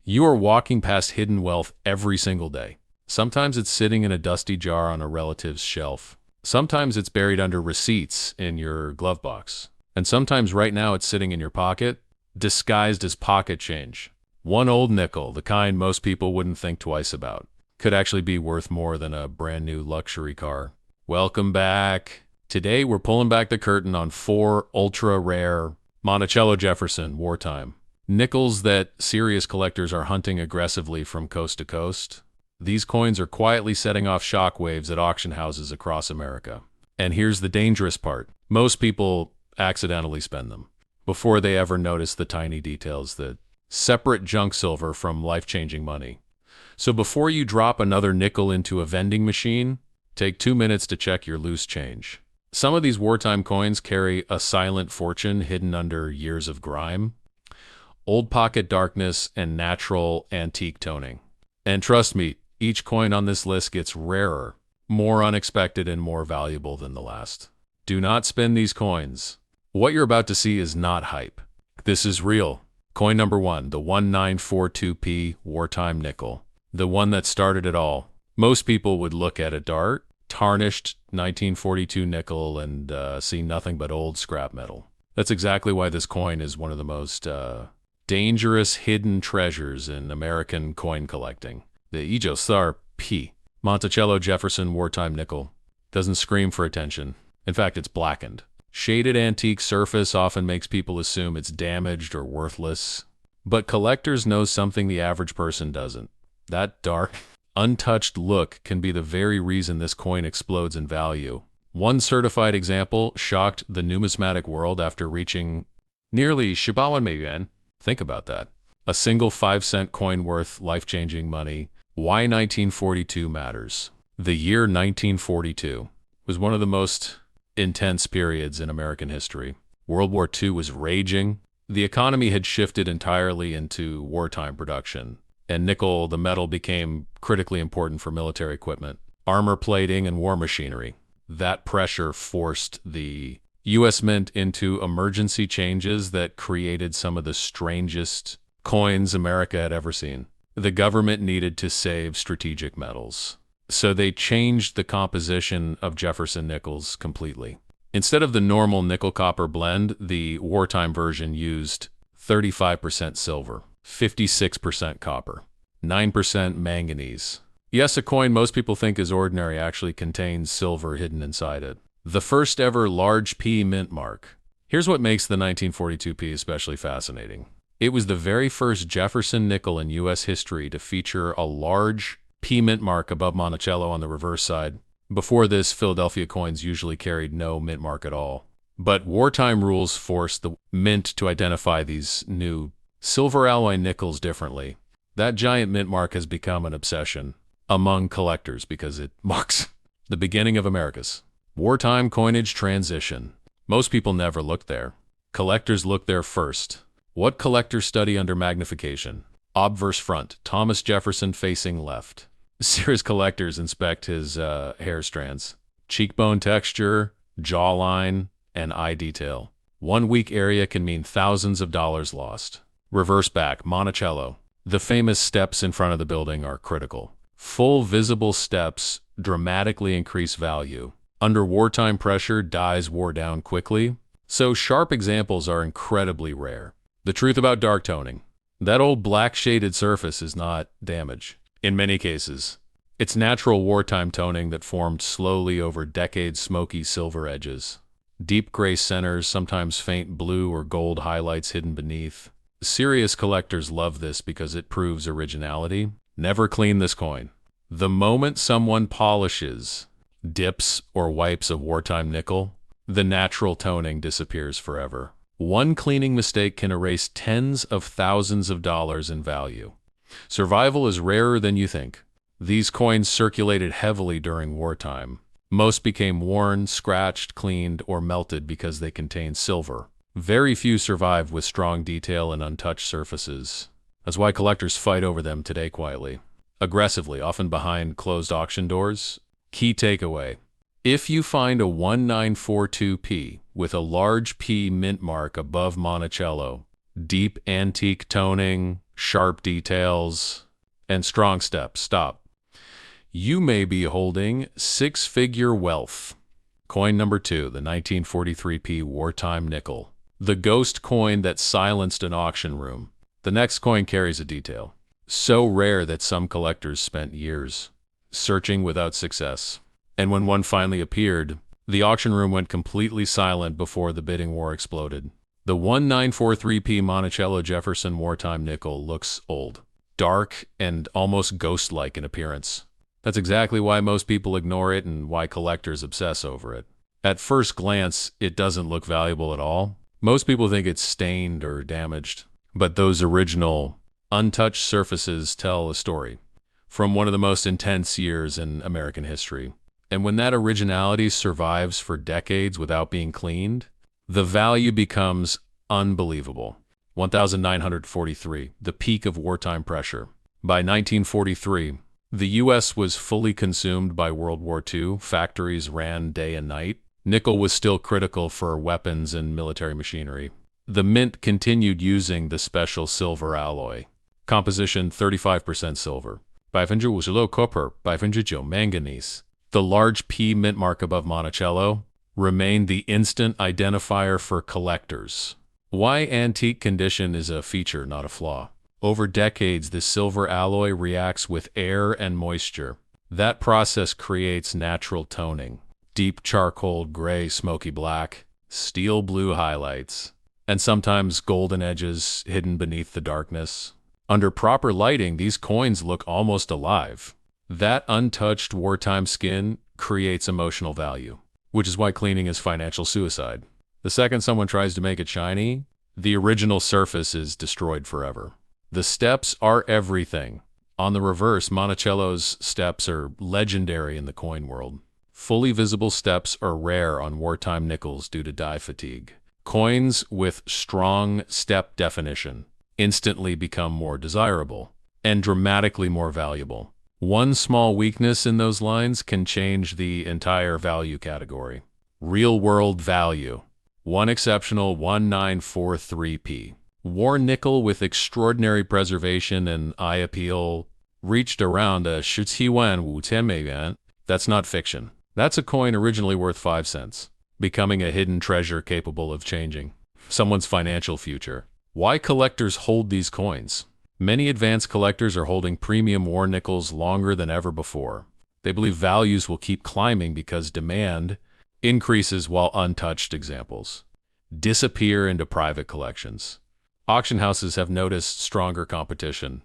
You are walking past hidden wealth every single day. Sometimes it's sitting in a dusty jar on a relative's shelf. Sometimes it's buried under receipts in your glove box. And sometimes right now it's sitting in your pocket, disguised as pocket change. One old nickel, the kind most people wouldn't think twice about, could actually be worth more than a brand new luxury car. Welcome back. Today we're pulling back the curtain on 4 ultra-rare Monticello Jefferson wartime nickels that serious collectors are hunting aggressively from coast to coast. These coins are quietly setting off shockwaves at auction houses across America. And here's the dangerous part. Most people accidentally spend them before they ever notice the tiny details that separate junk silver from life-changing money. So before you drop another nickel into a vending machine, take 2 minutes to check your loose change. Some of these wartime coins carry a silent fortune hidden under years of grime, old pocket darkness, and natural antique toning. And trust me, each coin on this list gets rarer, more unexpected, and more valuable than the last. Do not spend these coins. What you're about to see is not hype. This is real. Coin number 1, the 1942p wartime nickel. The one that started it all. Most people would look at a tarnished 1942 nickel and see nothing but old scrap metal. That's exactly why this coin is one of the most dangerous hidden treasures in American coin collecting. The Ijosar P. Monticello Jefferson wartime nickel doesn't scream for attention. In fact, it's blackened. Shaded antique surface often makes people assume it's damaged or worthless. But collectors know something the average person doesn't. That dark, untouched look can be the very reason this coin explodes in value. One certified example shocked the numismatic world after reaching nearly Shibawan Yuan. Think about that. A single 5-cent coin worth life-changing money. Why 1942 matters. The year 1942 was one of the most intense periods in American history. World War II was raging. The economy had shifted entirely into wartime production, and nickel, the metal, became critically important for military equipment, armor plating, and war machinery. That pressure forced the U.S. Mint into emergency changes that created some of the strangest coins America had ever seen. The government needed to save strategic metals, so they changed the composition of Jefferson nickels completely. Instead of the normal nickel-copper blend, the wartime version used 35% silver, 56% copper, 9% manganese. Yes, a coin most people think is ordinary actually contains silver hidden inside it. The first ever large P mint mark. Here's what makes the 1942P especially fascinating. It was the very first Jefferson nickel in U.S. history to feature a large P mint mark above Monticello on the reverse side. Before this, Philadelphia coins usually carried no mint mark at all. But wartime rules forced the mint to identify these new silver alloy nickels differently. That giant mint mark has become an obsession among collectors because it marks the beginning of America's wartime coinage transition. Most people never look there. Collectors look there first. What collectors study under magnification? Obverse front, Thomas Jefferson facing left. Serious collectors inspect his hair strands, cheekbone texture, jawline, and eye detail. One weak area can mean thousands of dollars lost. Reverse back, Monticello. The famous steps in front of the building are critical. Full visible steps dramatically increase value. Under wartime pressure, dies wore down quickly, so sharp examples are incredibly rare. The truth about dark toning. That old black shaded surface is not damage. In many cases, it's natural wartime toning that formed slowly over decades, smoky silver edges. Deep gray centers, sometimes faint blue or gold highlights hidden beneath. Serious collectors love this because it proves originality. Never clean this coin. The moment someone polishes, dips, or wipes a wartime nickel, the natural toning disappears forever. One cleaning mistake can erase tens of thousands of dollars in value. Survival is rarer than you think. These coins circulated heavily during wartime. Most became worn, scratched, cleaned, or melted because they contained silver. Very few survived with strong detail and untouched surfaces. That's why collectors fight over them today quietly, aggressively, often behind closed auction doors. Key takeaway. If you find a 1942P with a large P mint mark above Monticello, deep antique toning, sharp details, and strong steps. Stop. You may be holding six-figure wealth. Coin number 2, the 1943p wartime nickel. The ghost coin that silenced an auction room. The next coin carries a detail so rare that some collectors spent years searching without success. And when one finally appeared, the auction room went completely silent before the bidding war exploded. The 1943p Monticello Jefferson wartime nickel looks old, dark, and almost ghost-like in appearance. That's exactly why most people ignore it and why collectors obsess over it. At first glance, it doesn't look valuable at all. Most people think it's stained or damaged. But those original, untouched surfaces tell a story from one of the most intense years in American history. And when that originality survives for decades without being cleaned, the value becomes unbelievable. 1943, the peak of wartime pressure. By 1943, the U.S. was fully consumed by World War II. Factories ran day and night. Nickel was still critical for weapons and military machinery. The mint continued using the special silver alloy. Composition 35% silver, 56% copper, 9% manganese. The large P mint mark above Monticello remained the instant identifier for collectors. Why antique condition is a feature, not a flaw. Over decades, the silver alloy reacts with air and moisture. That process creates natural toning. Deep charcoal, gray, smoky black, steel blue highlights, and sometimes golden edges hidden beneath the darkness. Under proper lighting, these coins look almost alive. That untouched wartime skin creates emotional value, which is why cleaning is financial suicide. The second someone tries to make it shiny, the original surface is destroyed forever. The steps are everything. On the reverse, Monticello's steps are legendary in the coin world. Fully visible steps are rare on wartime nickels due to dye fatigue. Coins with strong step definition instantly become more desirable and dramatically more valuable. One small weakness in those lines can change the entire value category. Real-world value. One exceptional 1943p. War nickel with extraordinary preservation and eye appeal reached around a 17,500 yuan. That's not fiction. That's a coin originally worth 5 cents, becoming a hidden treasure capable of changing someone's financial future. Why collectors hold these coins? Many advanced collectors are holding premium war nickels longer than ever before. They believe values will keep climbing because demand increases while untouched examples disappear into private collections. Auction houses have noticed stronger competition.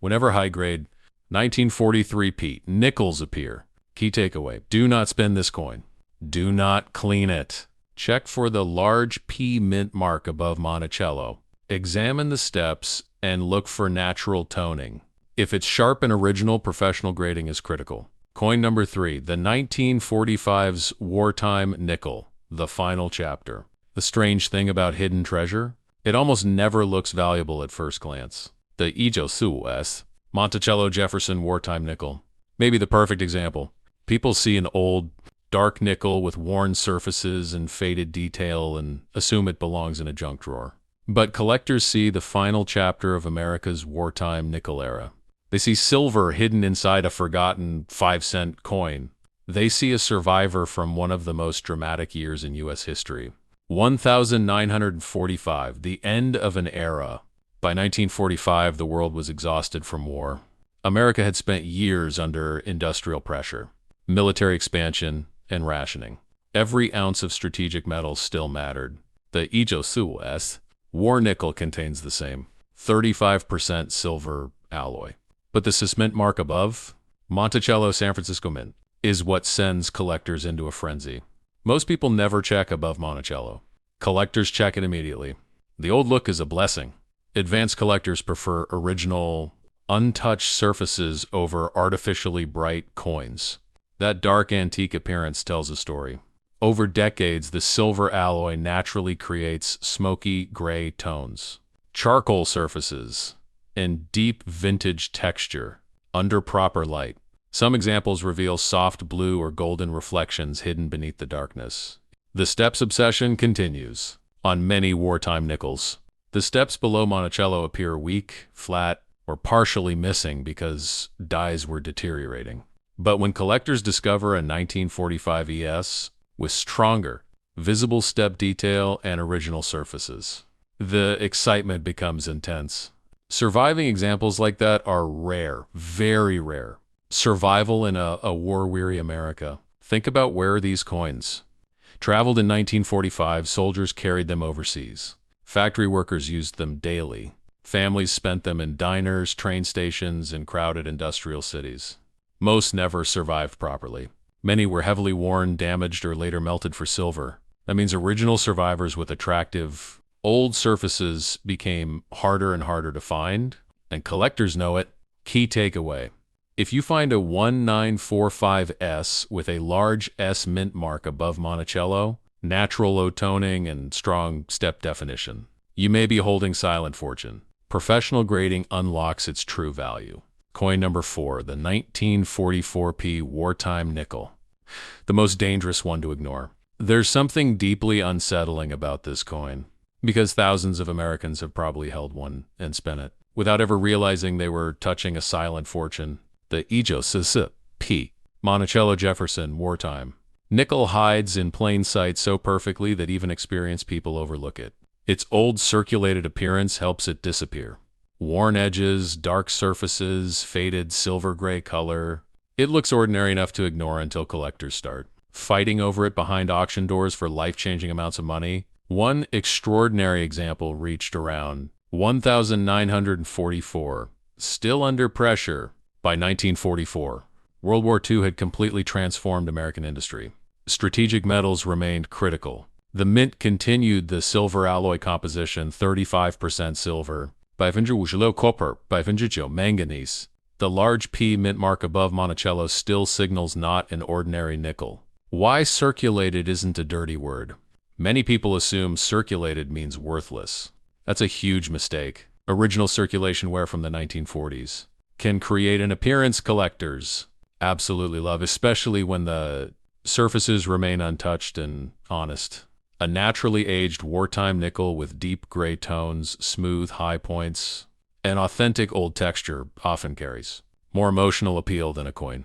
Whenever high-grade 1943p nickels appear, key takeaway, do not spend this coin. Do not clean it. Check for the large P mint mark above Monticello. Examine the steps and look for natural toning. If it's sharp and original, professional grading is critical. Coin number 3, the 1945's wartime nickel, the final chapter. The strange thing about hidden treasure? It almost never looks valuable at first glance. The 1945 Monticello Jefferson wartime nickel. Maybe the perfect example. People see an old, dark nickel with worn surfaces and faded detail and assume it belongs in a junk drawer. But collectors see the final chapter of America's wartime nickel era. They see silver hidden inside a forgotten 5-cent coin. They see a survivor from one of the most dramatic years in U.S. history. 1945, the end of an era. By 1945, the world was exhausted from war. America had spent years under industrial pressure, military expansion, and rationing. Every ounce of strategic metal still mattered. The 1945 war nickel contains the same 35% silver alloy. But the Mint mark above, Monticello San Francisco Mint, is what sends collectors into a frenzy. Most people never check above Monticello. Collectors check it immediately. The old look is a blessing. Advanced collectors prefer original, untouched surfaces over artificially bright coins. That dark antique appearance tells a story. Over decades, the silver alloy naturally creates smoky gray tones, charcoal surfaces, and deep vintage texture under proper light. Some examples reveal soft blue or golden reflections hidden beneath the darkness. The steps obsession continues on many wartime nickels. The steps below Monticello appear weak, flat, or partially missing because dies were deteriorating. But when collectors discover a 1945 ES with stronger, visible step detail and original surfaces, the excitement becomes intense. Surviving examples like that are rare, very rare. Survival in a war-weary America. Think about where these coins traveled in 1945. Soldiers carried them overseas. Factory workers used them daily. Families spent them in diners, train stations, and crowded industrial cities. Most never survived properly. Many were heavily worn, damaged, or later melted for silver. That means original survivors with attractive, old surfaces became harder and harder to find, and collectors know it. Key takeaway: if you find a 1945S with a large S mint mark above Monticello, natural low toning, and strong step definition, you may be holding silent fortune. Professional grading unlocks its true value. Coin number 4, the 1944p wartime nickel. The most dangerous one to ignore. There's something deeply unsettling about this coin, because thousands of Americans have probably held one and spent it without ever realizing they were touching a silent fortune. The ABOVE Monticello Jefferson wartime. Nickel hides in plain sight so perfectly that even experienced people overlook it. Its old circulated appearance helps it disappear. Worn edges, dark surfaces, faded silver-gray color. It looks ordinary enough to ignore until collectors start fighting over it behind auction doors for life-changing amounts of money. One extraordinary example reached around 1,944, still under pressure. By 1944, World War II had completely transformed American industry. Strategic metals remained critical. The mint continued the silver alloy composition, 35% silver, 5% copper, 5% manganese. The large P mint mark above Monticello still signals not an ordinary nickel. Why circulated isn't a dirty word. Many people assume circulated means worthless. That's a huge mistake. Original circulation ware from the 1940s can create an appearance collectors absolutely love, especially when the surfaces remain untouched and honest. A naturally aged wartime nickel with deep gray tones, smooth high points, and authentic old texture often carries more emotional appeal than a coin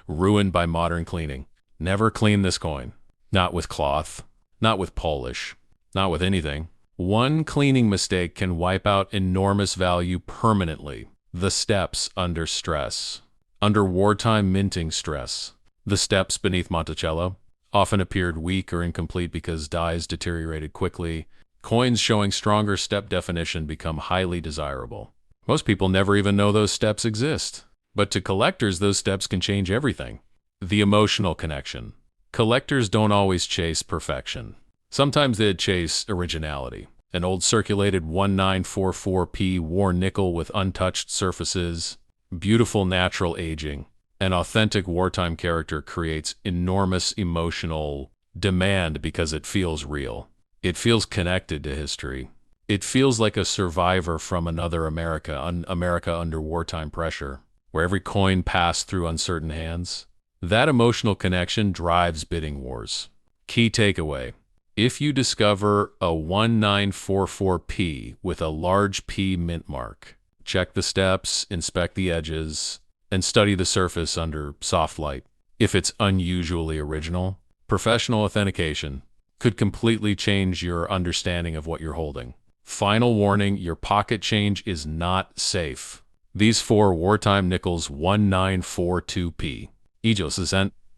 ruined by modern cleaning. Never clean this coin. Not with cloth, not with polish, not with anything. One cleaning mistake can wipe out enormous value permanently. The steps under stress. Under wartime minting stress, the steps beneath Monticello often appeared weak or incomplete because dies deteriorated quickly. Coins showing stronger step definition become highly desirable. Most people never even know those steps exist. But to collectors, those steps can change everything. The emotional connection. Collectors don't always chase perfection. Sometimes they chase originality. An old circulated 1944p war nickel with untouched surfaces, beautiful natural aging, an authentic wartime character creates enormous emotional demand because it feels real. It feels connected to history. It feels like a survivor from another America, America under wartime pressure, where every coin passed through uncertain hands. That emotional connection drives bidding wars. Key takeaway: if you discover a 1944p with a large P mint mark, check the steps, inspect the edges, and study the surface under soft light. If it's unusually original, professional authentication could completely change your understanding of what you're holding. Final warning: your pocket change is not safe. These 4 wartime nickels 1942p,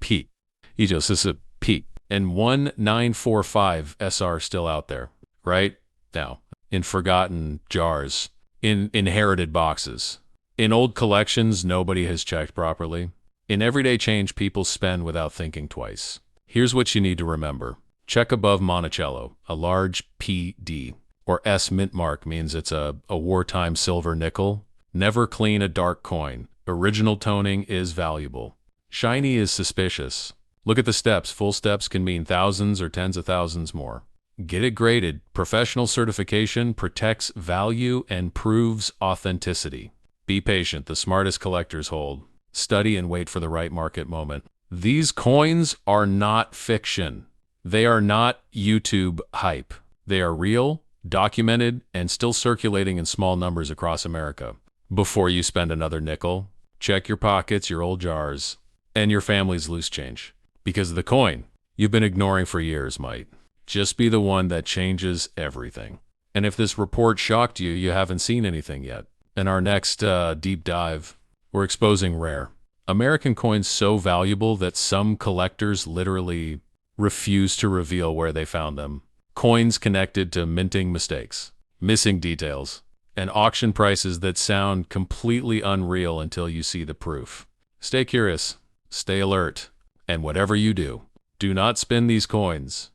P, P, and 1945 SR still out there, right? Now, in forgotten jars, in inherited boxes, in old collections nobody has checked properly. In everyday change people spend without thinking twice. Here's what you need to remember. Check above Monticello. A large PD or S mint mark means it's a wartime silver nickel. Never clean a dark coin. Original toning is valuable. Shiny is suspicious. Look at the steps. Full steps can mean thousands or tens of thousands more. Get it graded. Professional certification protects value and proves authenticity. Be patient. The smartest collectors hold. Study and wait for the right market moment. These coins are not fiction. They are not YouTube hype. They are real, documented and still circulating in small numbers across America. Before you spend another nickel, check your pockets, your old jars, and your family's loose change. Because the coin you've been ignoring for years might just be the one that changes everything. And if this report shocked you, you haven't seen anything yet. In our next deep dive, we're exposing rare American coins so valuable that some collectors literally refuse to reveal where they found them. Coins connected to minting mistakes, missing details, and auction prices that sound completely unreal until you see the proof. Stay curious, stay alert, and whatever you do, do not spend these coins